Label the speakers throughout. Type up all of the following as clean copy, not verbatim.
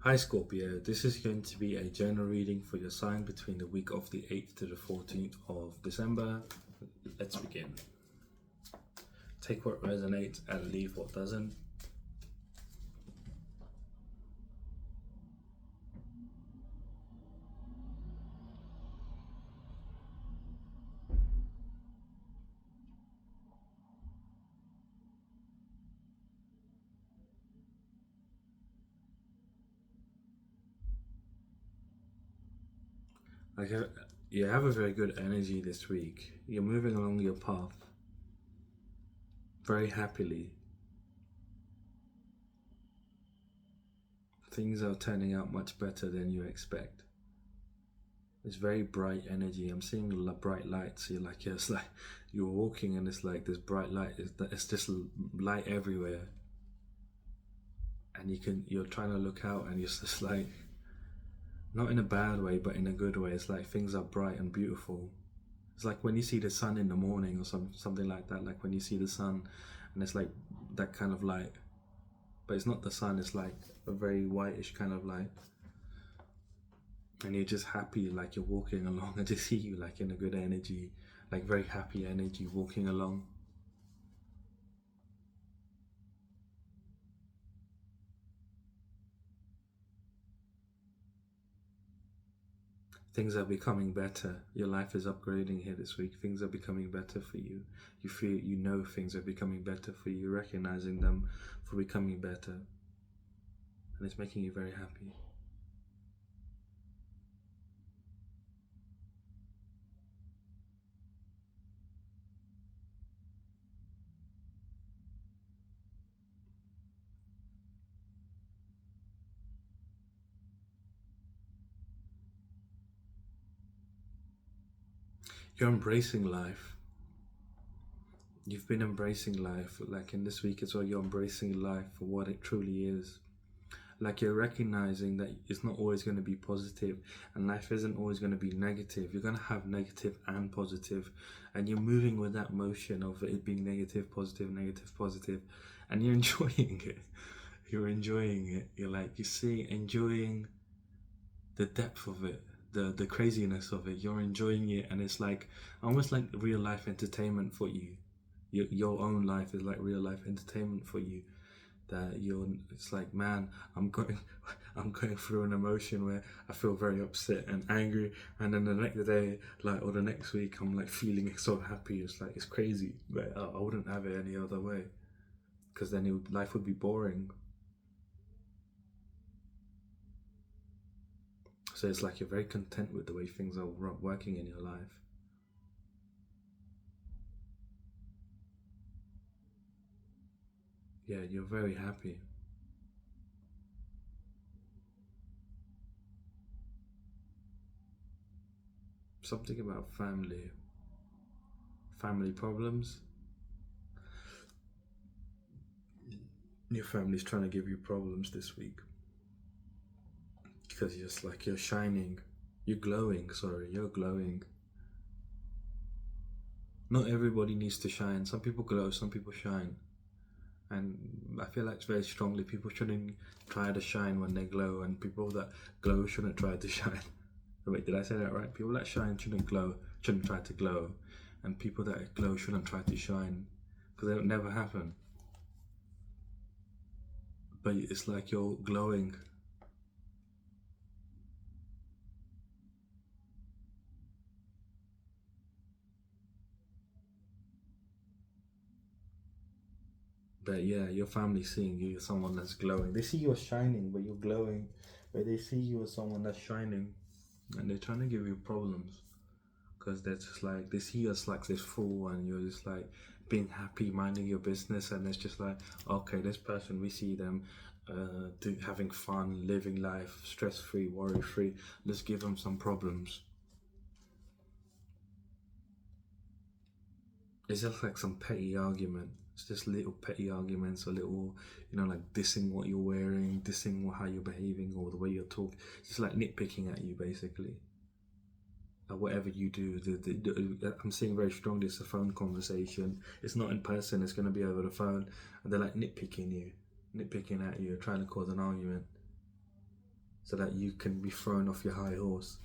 Speaker 1: Hi Scorpio, this is going to be a general reading for your sign between the week of the 8th to the 14th of December. Let's begin. Take what resonates and leave what doesn't. Like, you have a very good energy this week. You're moving along your path very happily. Things are turning out much better than you expect. It's very bright energy. I'm seeing bright lights. It's like you're walking and it's like this bright light. It's just light everywhere, and you're trying to look out and it's just like, not in a bad way, but in a good way. It's like things are bright and beautiful. It's like when you see the sun in the morning or something like that. Like when you see the sun, and it's like that kind of light, but it's not the sun. It's like a very whitish kind of light, and you're just happy. Like you're walking along, and just see you like in a good energy, like very happy energy, walking along. Things are becoming better. Your life is upgrading here this week. Things are becoming better for you. You feel, things are becoming better for you, recognizing them for becoming better, and it's making you very happy. You're embracing life. You've been embracing life. Like in this week as well, you're embracing life for what it truly is. Like you're recognizing that it's not always going to be positive, and life isn't always going to be negative. You're going to have negative and positive, and you're moving with that motion of it being negative, positive, positive, and you're enjoying it. You're enjoying it. You're like, you see, enjoying the depth of it, the craziness of it. You're enjoying it, and it's like almost like real life entertainment for you. Your own life is like real life entertainment for you. That you're, it's like, man, I'm going, I'm going through an emotion where I feel very upset and angry, and then the next day, like, or the next week, I'm like feeling so happy. It's like it's crazy, but I wouldn't have it any other way, because then life would be boring. So it's like you're very content with the way things are working in your life. Yeah, you're very happy. Something about family problems. Your family's trying to give you problems this week because you're just like, you're shining, you're glowing. Sorry, you're glowing. Not everybody needs to shine. Some people glow, some people shine, and I feel like it's very strongly people shouldn't try to shine when they glow, and people that glow shouldn't try to shine. Wait, did I say that right? People that shine shouldn't glow, shouldn't try to glow, and people that glow shouldn't try to shine because it'll never happen. But it's like you're glowing. But yeah, your family seeing you as someone that's glowing. They see you as shining, but you're glowing. But they see you as someone that's shining, and they're trying to give you problems because they're just like, they see you as like this fool, and you're just like being happy, minding your business, and it's just like, okay, this person, we see them having fun, living life, stress free, worry free. Let's give them some problems. It's just like some petty argument. It's just little petty arguments, or little, like dissing what you're wearing, dissing how you're behaving, or the way you're talking. It's just like nitpicking at you, basically. Whatever you do, I'm seeing very strongly it's a phone conversation. It's not in person. It's going to be over the phone, and they're like nitpicking at you, trying to cause an argument. so that you can be thrown off your high horse.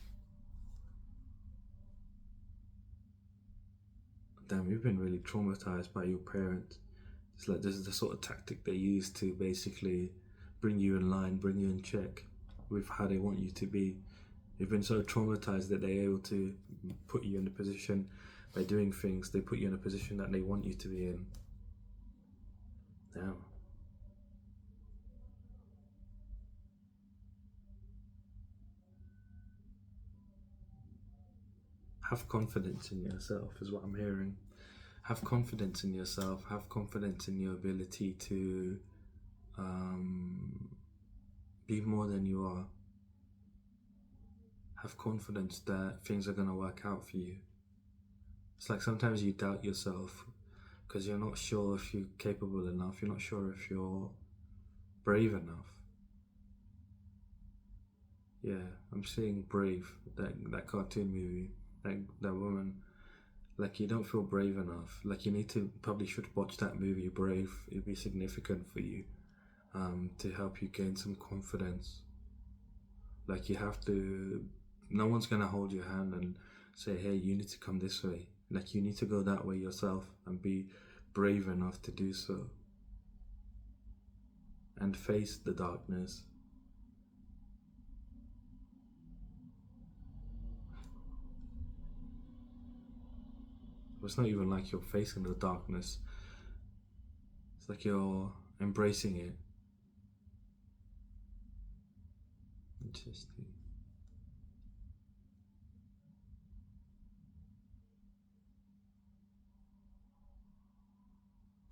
Speaker 1: Damn, you've been really traumatized by your parents. It's like this is the sort of tactic they use to basically bring you in line, bring you in check with how they want you to be. You've been so traumatized that they're able to put you in a position by doing things, they put you in a position that they want you to be in. Damn. Have confidence in yourself, is what I'm hearing. Have confidence in yourself, have confidence in your ability to um, be more than you are. Have confidence that things are going to work out for you. It's like sometimes you doubt yourself because you're not sure if you're capable enough, you're not sure if you're brave enough. Yeah, I'm seeing Brave, that cartoon movie, that woman. Like you don't feel brave enough. Like you need to probably should watch that movie Brave. It'd be significant for you, to help you gain some confidence. Like you have to. No one's gonna hold your hand and say, "Hey, you need to come this way." Like you need to go that way yourself and be brave enough to do so and face the darkness. It's not even like you're facing the darkness. It's like you're embracing it. Interesting.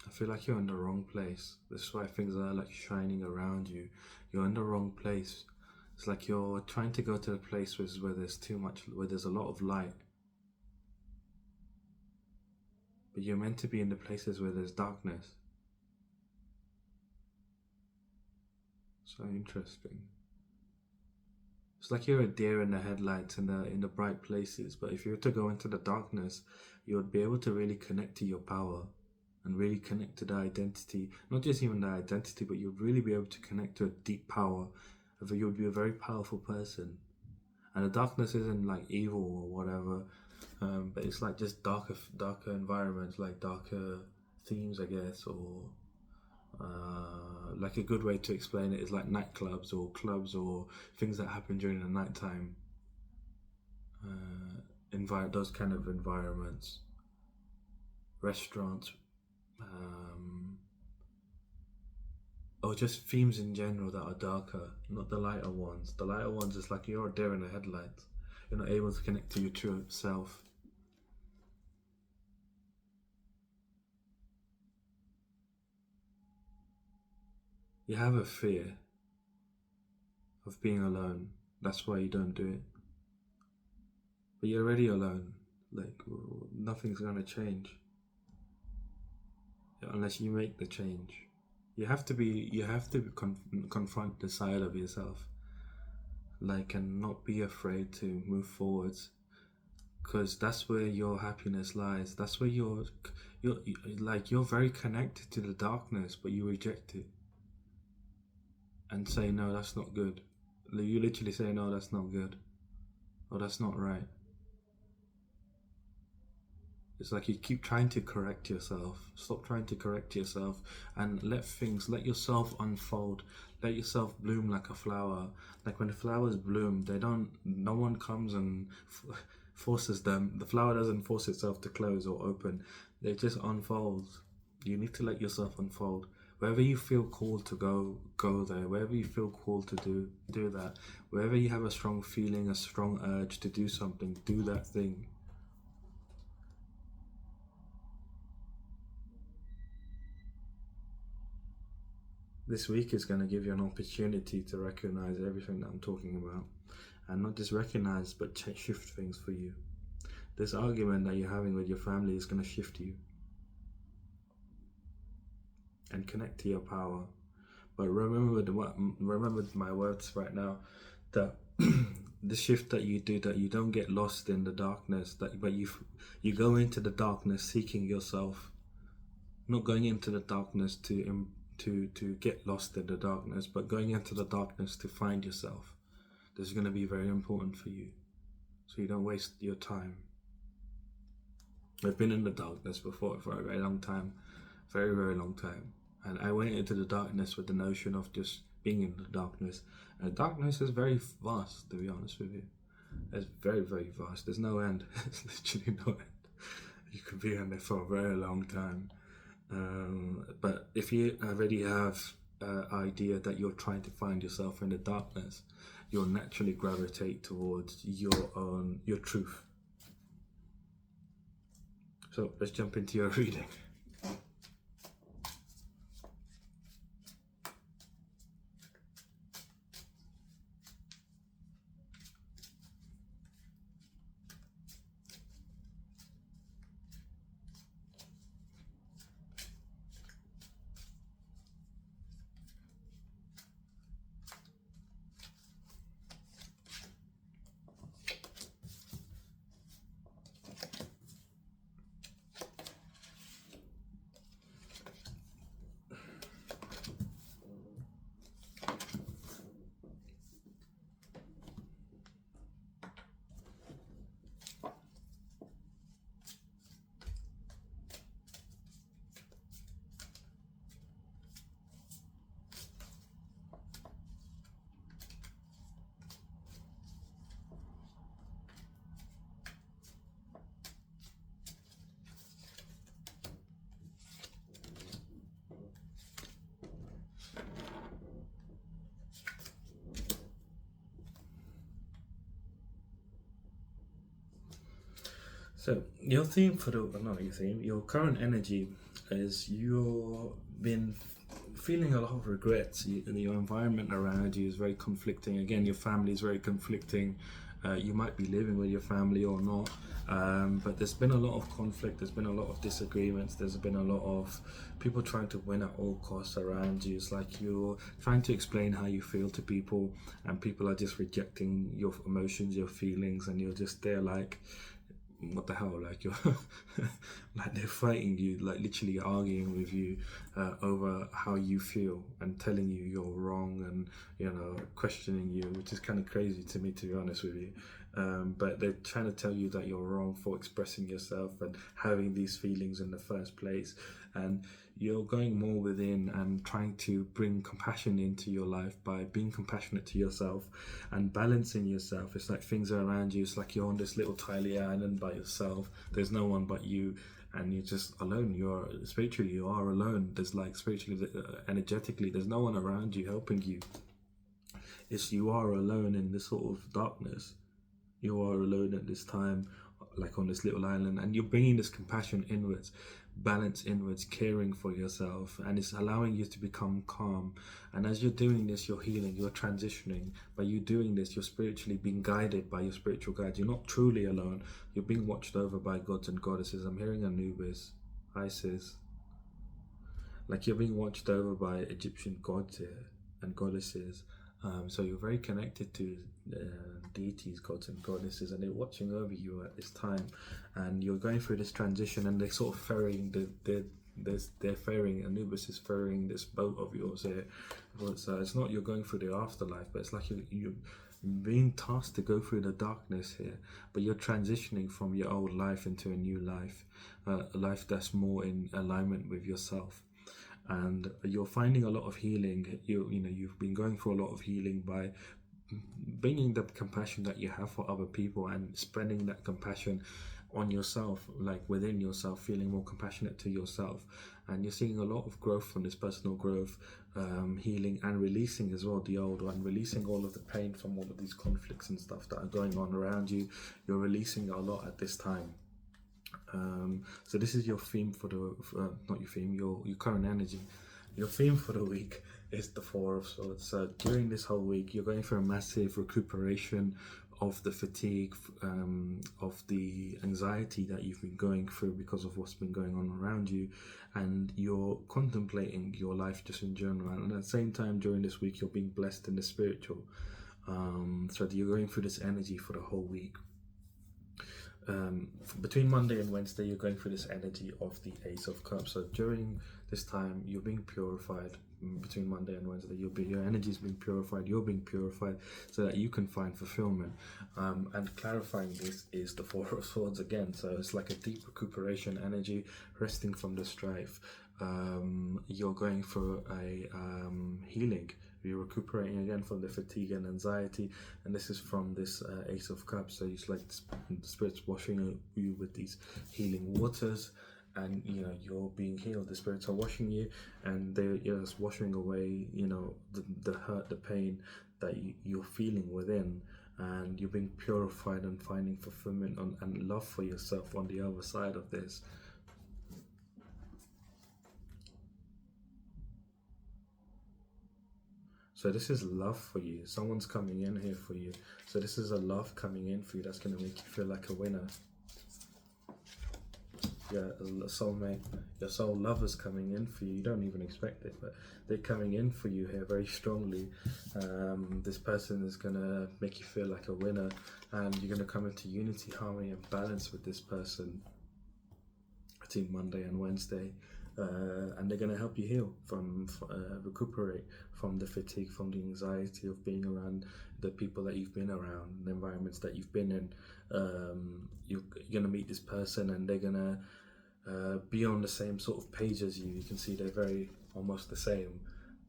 Speaker 1: I feel like you're in the wrong place. That's why things are like shining around you. You're in the wrong place. It's like you're trying to go to a place where there's too much, where there's a lot of light. But you're meant to be in the places where there's darkness. So interesting. It's like you're a deer in the headlights in the bright places, but if you were to go into the darkness, you would be able to really connect to your power and really connect to the identity. Not just even the identity, but you'd really be able to connect to a deep power. You would be a very powerful person. And the darkness isn't like evil or whatever, but it's like just darker environments, like darker themes, I guess, or like a good way to explain it is like nightclubs or clubs or things that happen during the nighttime. Those kind of environments, restaurants, um, or just themes in general that are darker, not the lighter ones. The lighter ones is like you're a deer in the headlights. You're not able to connect to your true self. You have a fear of being alone. That's why you don't do it. But you're already alone. Like nothing's gonna change unless you make the change. You have to confront the side of yourself, like, and not be afraid to move forwards, because that's where your happiness lies. That's where you're like you're very connected to the darkness, but you reject it and say no, that's not good. You literally say no, that's not good, or that's not right. It's like you keep trying to correct yourself. Stop trying to correct yourself and let yourself unfold. Let yourself bloom like a flower. Like when the flowers bloom, no one comes and forces them. The flower doesn't force itself to close or open. It just unfolds. You need to let yourself unfold. Wherever you feel called to go, go there. Wherever you feel called to do that. Wherever you have a strong feeling, a strong urge to do something, do that thing. This week is going to give you an opportunity to recognize everything that I'm talking about, and not just recognize but shift things for you. This argument that you're having with your family is going to shift you and connect to your power. But remember my words right now, that the shift that you do, that you don't get lost in the darkness, but you go into the darkness seeking yourself, not going into the darkness to get lost in the darkness, but going into the darkness to find yourself. This is going to be very important for you, so you don't waste your time. I've been in the darkness before for a very long time, very, very long time. And I went into the darkness with the notion of just being in the darkness. And darkness is very vast, to be honest with you. It's very, very vast. There's no end. There's literally no end. You could be in there for a very long time. But if you already have an idea that you're trying to find yourself in the darkness, you'll naturally gravitate towards your truth. So let's jump into your reading. So your theme for not your theme, your current energy is you've been feeling a lot of regrets. Your environment around you is very conflicting. Again, your family is very conflicting. You might be living with your family or not, but there's been a lot of conflict. There's been a lot of disagreements. There's been a lot of people trying to win at all costs around you. It's like you're trying to explain how you feel to people, and people are just rejecting your emotions, your feelings, and you're just there like, what the hell, like you're like they're fighting you, like literally arguing with you over how you feel and telling you you're wrong, and questioning you, which is kind of crazy to me, to be honest with you. But they're trying to tell you that you're wrong for expressing yourself and having these feelings in the first place, and you're going more within and trying to bring compassion into your life by being compassionate to yourself and balancing yourself. It's like things are around you. It's like you're on this little tiny island by yourself. There's no one but you, and you're just alone. You're spiritually, you are alone. There's like spiritually, energetically, there's no one around you helping you. It's you are alone in this sort of darkness. You are alone at this time, like on this little island, and you're bringing this compassion inwards, balance inwards, caring for yourself, and it's allowing you to become calm. And as you're doing this, you're healing, you're transitioning. By you doing this, you're spiritually being guided by your spiritual guide. You're not truly alone. You're being watched over by gods and goddesses. I'm hearing Anubis, Isis. Like you're being watched over by Egyptian gods here and goddesses. So you're very connected to deities, gods and goddesses, and they're watching over you at this time. And you're going through this transition, and they're sort of ferrying they're ferrying, Anubis is ferrying this boat of yours here. So it's not you're going through the afterlife, but it's like you're being tasked to go through the darkness here, but you're transitioning from your old life into a new life, a life that's more in alignment with yourself. And you're finding a lot of healing. You've been going through a lot of healing by bringing the compassion that you have for other people and spreading that compassion on yourself, like within yourself, feeling more compassionate to yourself. And you're seeing a lot of growth from this personal growth, healing and releasing as well the old one, releasing all of the pain from all of these conflicts and stuff that are going on around you. You're releasing a lot at this time. So this is your theme for the not your theme, your current energy. Your theme for the week is the Four of Swords. So during this whole week, you're going for a massive recuperation of the fatigue, of the anxiety that you've been going through because of what's been going on around you, and you're contemplating your life just in general. And at the same time, during this week, you're being blessed in the spiritual. So you're going through this energy for the whole week. Between Monday and Wednesday, you're going through this energy of the Ace of Cups. So during this time, you're being purified between Monday and Wednesday. Your energy is being purified. You're being purified so that you can find fulfillment. And clarifying this is the Four of Swords again. So it's like a deep recuperation energy, resting from the strife. You're going for a healing. You're recuperating again from the fatigue and anxiety, and this is from this Ace of Cups. So it's like the Spirit's washing you with these healing waters, and you're being healed. The Spirits are washing you, and they're just washing away the hurt, the pain that you're feeling within, and you're being purified and finding fulfillment and love for yourself on the other side of this. So this is love for you. Someone's coming in here for you. So this is a love coming in for you that's going to make you feel like a winner. Yeah, a soulmate, your soul lover's coming in for you. You don't even expect it, but they're coming in for you here very strongly. This person is going to make you feel like a winner, and you're going to come into unity, harmony, and balance with this person between Monday and Wednesday. And they're going to help you heal recuperate from the fatigue, from the anxiety of being around the people that you've been around, the environments that you've been in. You're going to meet this person, and they're going to be on the same sort of page as you. You can see they're very almost the same.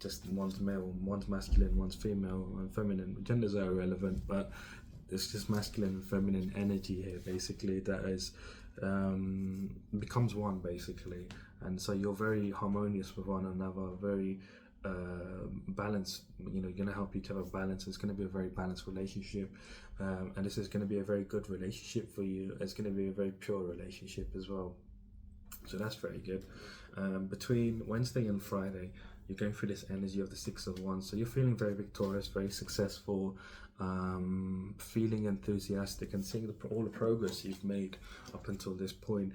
Speaker 1: Just one's male, one's masculine, one's female and feminine. Genders are irrelevant, but it's just masculine and feminine energy here, basically, that is becomes one, basically. And so you're very harmonious with one another, very balanced. You're going to help each other balance. It's going to be a very balanced relationship, and this is going to be a very good relationship for you. It's going to be a very pure relationship as well. So that's very good. Between Wednesday and Friday, you're going through this energy of the Six of Wands. So you're feeling very victorious, very successful, feeling enthusiastic, and seeing all the progress you've made up until this point.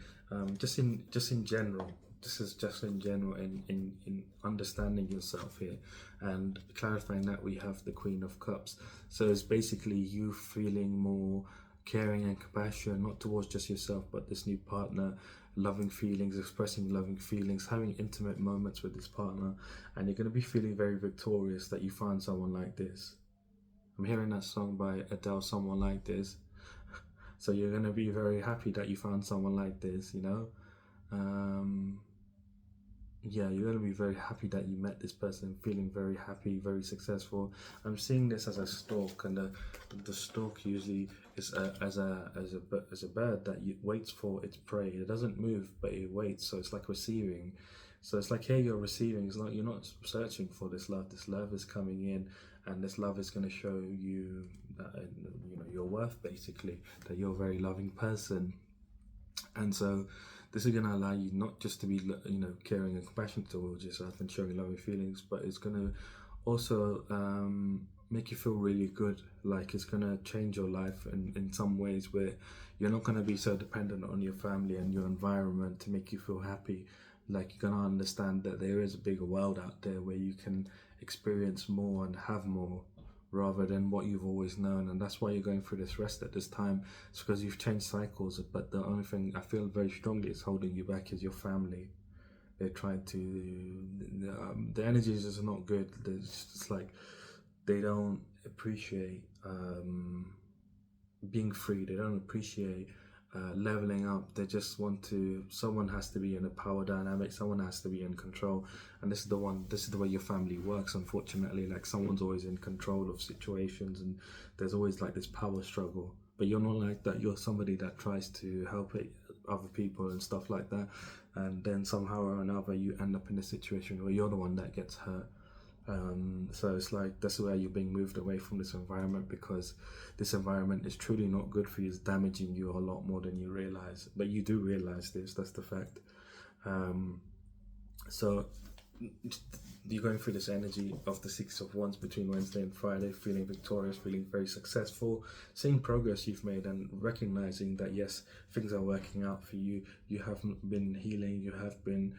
Speaker 1: Just in general. This is just in general in understanding yourself here, and clarifying that we have the Queen of Cups. So it's basically you feeling more caring and compassion, not towards just yourself, but this new partner, loving feelings, expressing loving feelings, having intimate moments with this partner, and you're going to be feeling very victorious that you found someone like this. I'm hearing that song by Adele, Someone Like This. So you're going to be very happy that you found someone like this, yeah, you're going to be very happy that you met this person, feeling very happy, very successful. I'm seeing this as a stork, and the stork usually is as a bird that waits for its prey. It doesn't move, but it waits. So it's like receiving. So it's like here you're receiving. It's not, you're not searching for this love. This love is coming in, and this love is going to show you that, your worth, basically, that you're a very loving person. And so this is going to allow you not just to be, caring and compassionate towards yourself and showing loving feelings, but it's going to also make you feel really good. Like, it's going to change your life in some ways, where you're not going to be so dependent on your family and your environment to make you feel happy. Like, you're going to understand that there is a bigger world out there where you can experience more and have more, rather than what you've always known. And that's why you're going through this rest at this time. It's because you've changed cycles, but the only thing I feel very strongly is holding you back is your family. They're trying to, the energies is not good. It's like they don't appreciate being free. They don't appreciate leveling up. They just want to, someone has to be in a power dynamic, someone has to be in control, and this is the way your family works, unfortunately. Like, someone's always in control of situations, and there's always like this power struggle. But you're not like that. You're somebody that tries to help other people and stuff like that, and then somehow or another you end up in a situation where you're the one that gets hurt. So it's like, that's why you're being moved away from this environment, because this environment is truly not good for you. It's damaging you a lot more than you realize, but you do realize this. That's the fact. So you're going through this energy of the Six of Wands between Wednesday and Friday, feeling victorious, feeling very successful, seeing progress you've made, and recognizing that yes, things are working out for you. You have been healing, you have been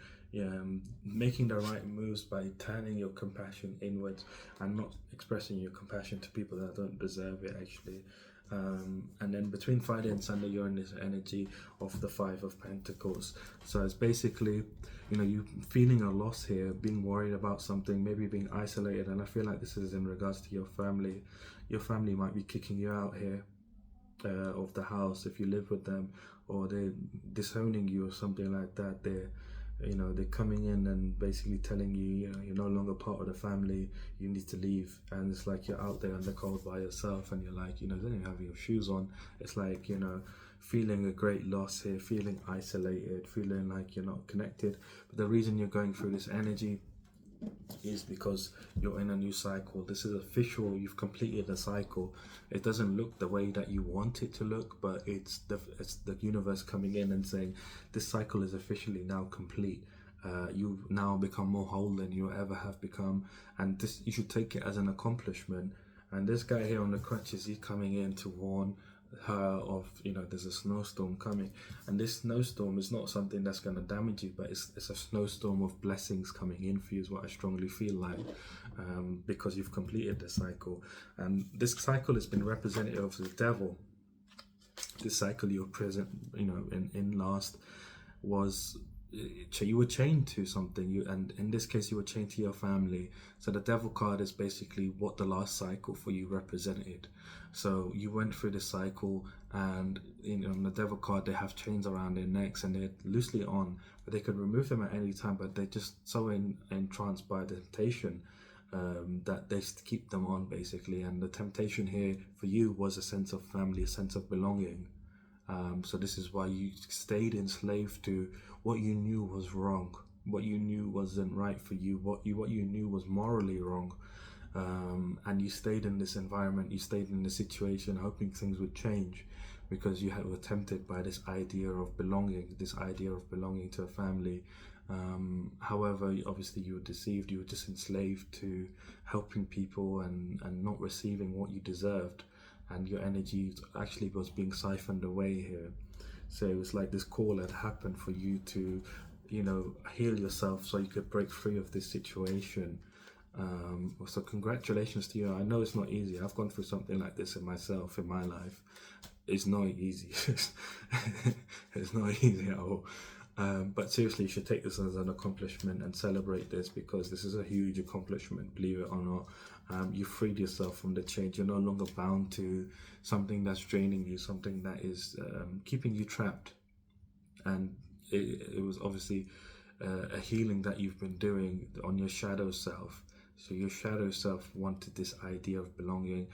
Speaker 1: making the right moves by turning your compassion inwards and not expressing your compassion to people that don't deserve it, actually. And then between Friday and Sunday, you're in this energy of the Five of Pentacles. So it's basically, you feeling a loss here, being worried about something, maybe being isolated. And I feel like this is in regards to your family. Your family might be kicking you out here of the house if you live with them, or they're disowning you or something like that. They're coming in and basically telling you, you're no longer part of the family, you need to leave. And it's like you're out there in the cold by yourself, and you're like, you don't even have your shoes on. It's like, feeling a great loss here, feeling isolated, feeling like you're not connected. But the reason you're going through this energy is because you're in a new cycle. This is official. You've completed a cycle. It doesn't look the way that you want it to look, but it's the universe coming in and saying this cycle is officially now complete. You've now become more whole than you ever have become, and this, you should take it as an accomplishment. And this guy here on the crutches, he's coming in to warn her of, there's a snowstorm coming, and this snowstorm is not something that's going to damage you, but it's a snowstorm of blessings coming in for you, is what I strongly feel like, because you've completed the cycle. And this cycle has been representative of the devil. This cycle you're present, in last was, you were chained to something, and in this case you were chained to your family. So the devil card is basically what the last cycle for you represented. So you went through the cycle, and on the devil card they have chains around their necks and they're loosely on, but they could remove them at any time, but they're just so entranced by the temptation that they keep them on, basically. And the temptation here for you was a sense of family, a sense of belonging. So this is why you stayed enslaved to what you knew was wrong, what you knew wasn't right for you, what you knew was morally wrong. And you stayed in this environment, you stayed in this situation hoping things would change, because you were tempted by this idea of belonging to a family. However, obviously you were deceived. You were just enslaved to helping people and not receiving what you deserved, and your energy actually was being siphoned away here. So it was like this call had happened for you to heal yourself so you could break free of this situation. So congratulations to you. I know it's not easy. I've gone through something like this in my life. It's not easy. It's not easy at all. But seriously, you should take this as an accomplishment and celebrate this, because this is a huge accomplishment, believe it or not. You freed yourself from the chains. You're no longer bound to something that's draining you, something that is keeping you trapped. And it was obviously a healing that you've been doing on your shadow self. So your shadow self wanted this idea of belonging,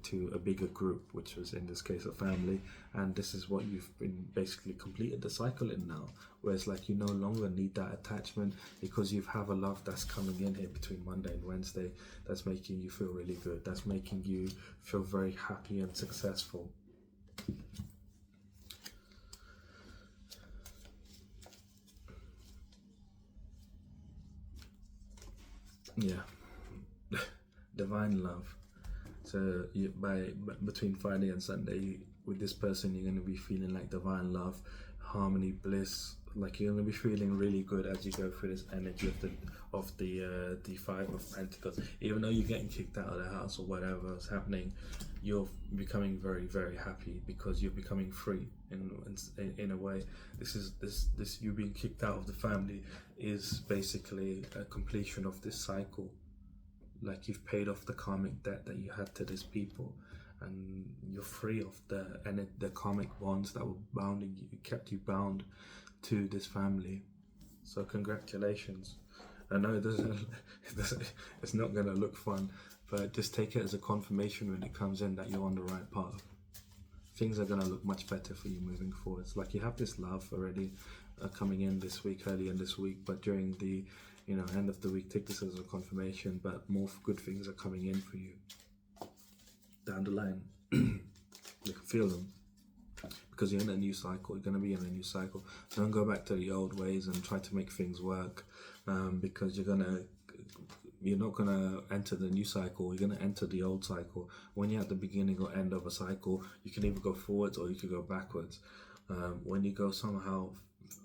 Speaker 1: to a bigger group, which was in this case a family. And this is what you've been basically completed the cycle in now, where it's like you no longer need that attachment, because you have a love that's coming in here between Monday and Wednesday that's making you feel really good, that's making you feel very happy and successful. Yeah. Divine love. So between Friday and Sunday with this person, you're going to be feeling like divine love, harmony, bliss. Like you're going to be feeling really good as you go through this energy of the Five of Pentacles. Even though you're getting kicked out of the house or whatever is happening, you're becoming very, very happy, because you're becoming free in a way. This you being kicked out of the family is basically a completion of this cycle. Like you've paid off the karmic debt that you had to these people, and you're free of the karmic bonds that were bounding you, kept you bound to this family. So congratulations. I know it's not going to look fun, but just take it as a confirmation when it comes in that you're on the right path. Things are going to look much better for you moving forward. It's like you have this love already coming in this week, early in this week, but during the end of the week, take this as a confirmation, but more good things are coming in for you down the line. You can feel them, because you're in a new cycle. You're going to be in a new cycle. Don't go back to the old ways and try to make things work, because you're not going to enter the new cycle. You're going to enter the old cycle. When you're at the beginning or end of a cycle, you can either go forwards or you can go backwards. When you go somehow,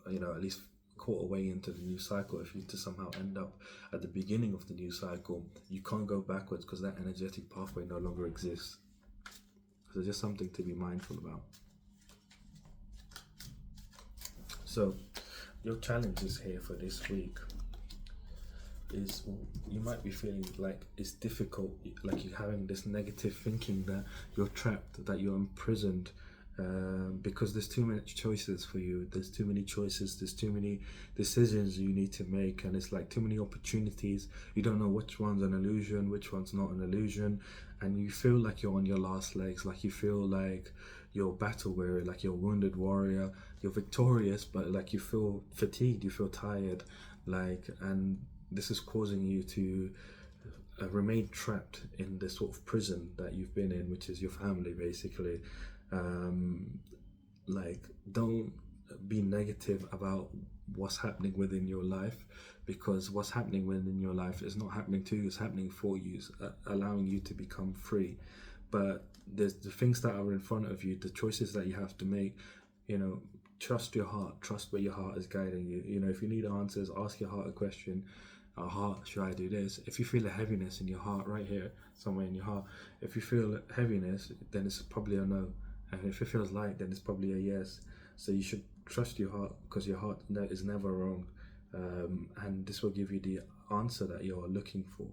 Speaker 1: at least quarter way into the new cycle, if you to somehow end up at the beginning of the new cycle, you can't go backwards, because that energetic pathway no longer exists. So just something to be mindful about. So your challenges here for this week is, you might be feeling like it's difficult, like you're having this negative thinking that you're trapped, that you're imprisoned, because there's too many choices for you. There's too many choices. There's too many decisions you need to make, and it's like too many opportunities. You don't know which one's an illusion, which one's not an illusion, and you feel like you're on your last legs. Like you feel like you're battle weary, like you're a wounded warrior. You're victorious, but like you feel fatigued. You feel tired, and this is causing you to remain trapped in this sort of prison that you've been in, which is your family, basically. Like, don't be negative about what's happening within your life, because what's happening within your life is not happening to you, it's happening for you, it's allowing you to become free. But there's the things that are in front of you, the choices that you have to make. Trust your heart, trust where your heart is guiding you. If you need answers, ask your heart a question. Heart, should I do this? If you feel a heaviness in your heart, right here, somewhere in your heart, if you feel heaviness, then it's probably a no. And if it feels light, then it's probably a yes. So you should trust your heart, because your heart is never wrong. And this will give you the answer that you're looking for.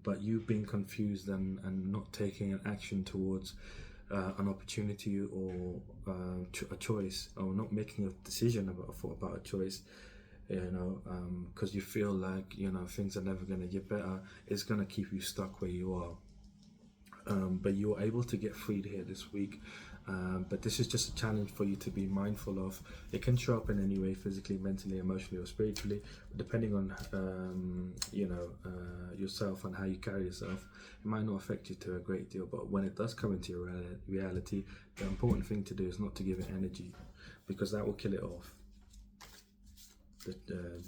Speaker 1: But you being confused and not taking an action towards an opportunity or a choice, or not making a decision about a choice, because you feel like things are never going to get better, it's going to keep you stuck where you are. But you're able to get freed here this week. But this is just a challenge for you to be mindful of. It can show up in any way, physically, mentally, emotionally, or spiritually, depending on yourself and how you carry yourself. It might not affect you to a great deal, but when it does come into your reality, the important thing to do is not to give it energy, because that will kill it off.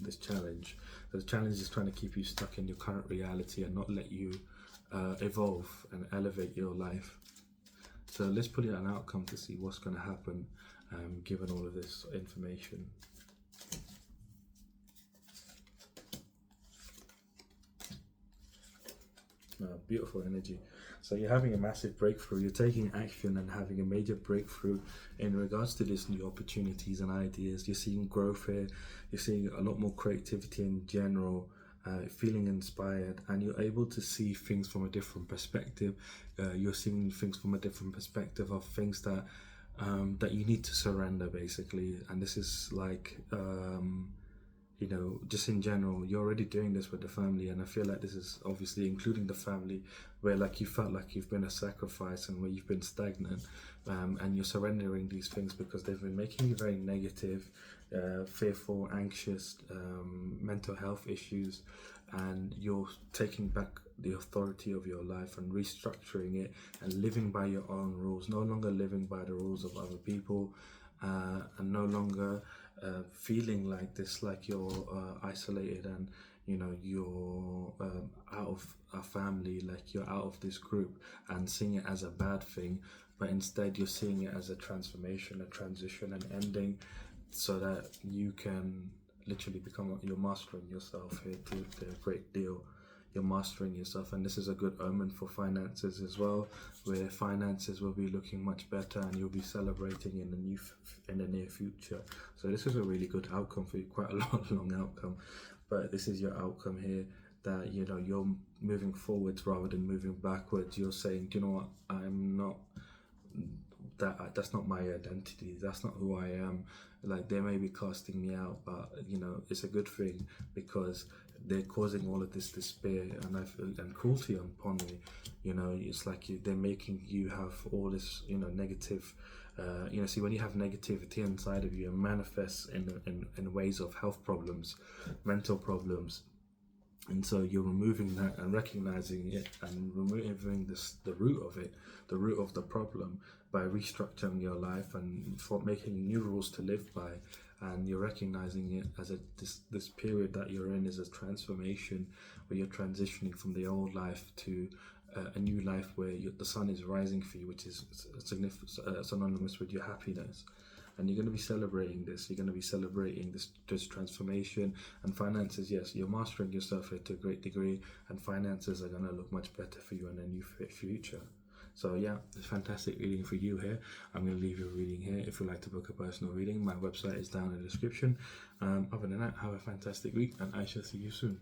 Speaker 1: This challenge. The challenge is trying to keep you stuck in your current reality and not let you evolve and elevate your life. So let's put it an outcome to see what's going to happen, given all of this information. Beautiful energy. So you're having a massive breakthrough. You're taking action and having a major breakthrough in regards to these new opportunities and ideas. You're seeing growth here. You're seeing a lot more creativity in general. Feeling inspired, and you're able to see things from a different perspective. You're seeing things from a different perspective of things that you need to surrender, basically. And this is like just in general, you're already doing this with the family, and I feel like this is obviously including the family, where like you felt like you've been a sacrifice and where you've been stagnant, and you're surrendering these things because they've been making you very negative, fearful, anxious, mental health issues, and you're taking back the authority of your life and restructuring it and living by your own rules, no longer living by the rules of other people, and no longer feeling like this, like you're isolated and you're out of a family, like you're out of this group, and seeing it as a bad thing, but instead you're seeing it as a transformation, a transition, an ending, so that you can literally you're mastering yourself here to a great deal. You're mastering yourself, and this is a good omen for finances as well, where finances will be looking much better and you'll be celebrating in the near future. So this is a really good outcome for you, quite a long outcome, but this is your outcome here, that you're moving forwards rather than moving backwards. You're saying, do you know what, I'm not that's not my identity, that's not who I am. Like, they may be casting me out, but it's a good thing, because they're causing all of this despair and cruelty upon me. It's like they're making you have all this negative, see, when you have negativity inside of you, it manifests in ways of health problems, mental problems. And so you're removing that and recognizing it and removing the root of it, the root of the problem, by restructuring your life and for making new rules to live by. And you're recognizing it as this period that you're in is a transformation, where you're transitioning from the old life to a new life where the sun is rising for you, which is synonymous with your happiness. And you're going to be celebrating this. You're going to be celebrating this transformation. And finances, yes, you're mastering yourself here to a great degree, and finances are going to look much better for you in a new future. So yeah, it's fantastic reading for you here. I'm going to leave your reading here. If you'd like to book a personal reading, my website is down in the description. Other than that, have a fantastic week, and I shall see you soon.